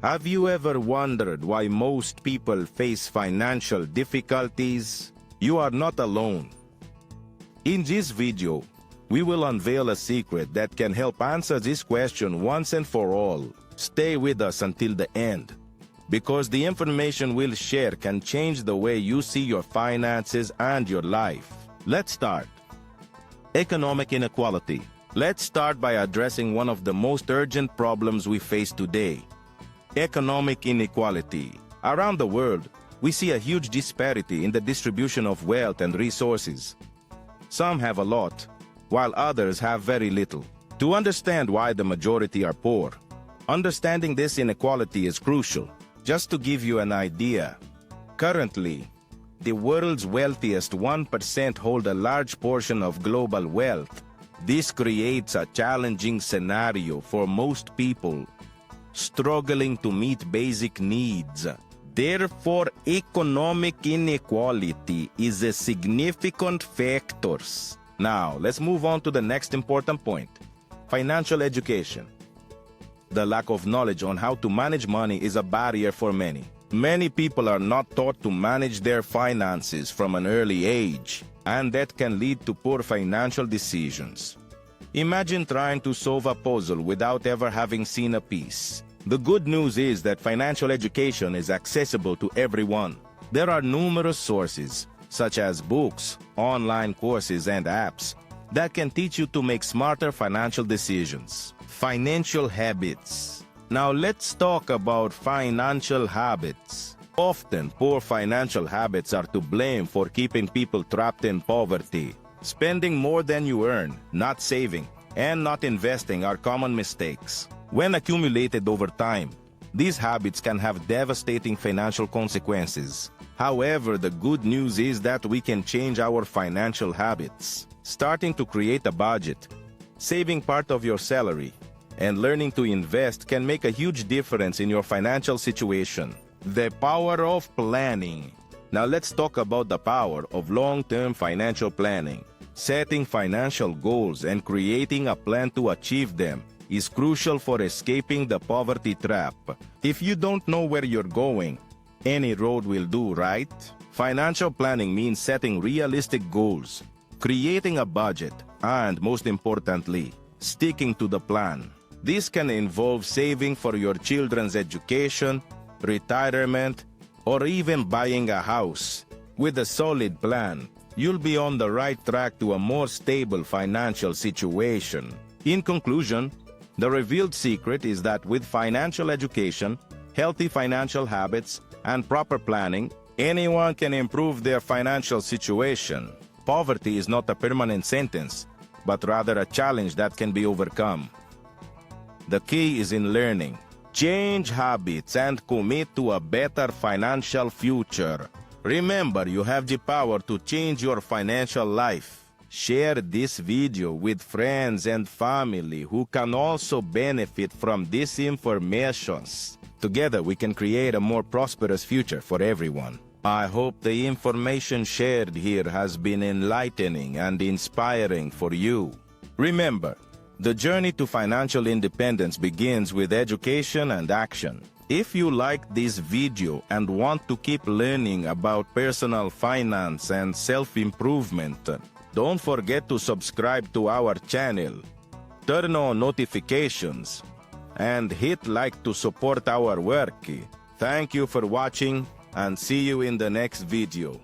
Have you ever wondered why most people face financial difficulties? You are not alone. In this video, we will unveil a secret that can help answer this question once and for all. Stay with us until the end, because the information we'll share can change the way you see your finances and your life. Let's start. Economic inequality. Let's start by addressing one of the most urgent problems we face today: economic inequality. Around the world, we see a huge disparity in the distribution of wealth and resources. Some have a lot, while others have very little. To understand why the majority are poor, understanding this inequality is crucial. Just to give you an idea, currently, the world's wealthiest 1% hold a large portion of global wealth. This creates a challenging scenario for most people struggling to meet basic needs. Therefore, economic inequality is a significant factor. Now, let's move on to the next important point: financial education. The lack of knowledge on how to manage money is a barrier for many. Many people are not taught to manage their finances from an early age, and that can lead to poor financial decisions. Imagine trying to solve a puzzle without ever having seen a piece. The good news is that financial education is accessible to everyone. There are numerous sources, such as books, online courses, and apps, that can teach you to make smarter financial decisions. Financial habits. Now let's talk about financial habits. Often, poor financial habits are to blame for keeping people trapped in poverty. Spending more than you earn, not saving, and not investing are common mistakes. When accumulated over time, these habits can have devastating financial consequences. However, the good news is that we can change our financial habits. Starting to create a budget, saving part of your salary, and learning to invest can make a huge difference in your financial situation. The power of planning. Now let's talk about the power of long-term financial planning. Setting financial goals and creating a plan to achieve them is crucial for escaping the poverty trap. If you don't know where you're going, any road will do, right? Financial planning means setting realistic goals, creating a budget, and most importantly, sticking to the plan. This can involve saving for your children's education, retirement, or even buying a house. With a solid plan, you'll be on the right track to a more stable financial situation. In conclusion, the revealed secret is that with financial education, healthy financial habits, and proper planning, anyone can improve their financial situation. Poverty is not a permanent sentence, but rather a challenge that can be overcome. The key is in learning. Change habits and commit to a better financial future. Remember, you have the power to change your financial life. Share this video with friends and family who can also benefit from this information. Together, we can create a more prosperous future for everyone. I hope the information shared here has been enlightening and inspiring for you. Remember, the journey to financial independence begins with education and action. If you liked this video and want to keep learning about personal finance and self-improvement, don't forget to subscribe to our channel, turn on notifications, and hit like to support our work. Thank you for watching, and see you in the next video.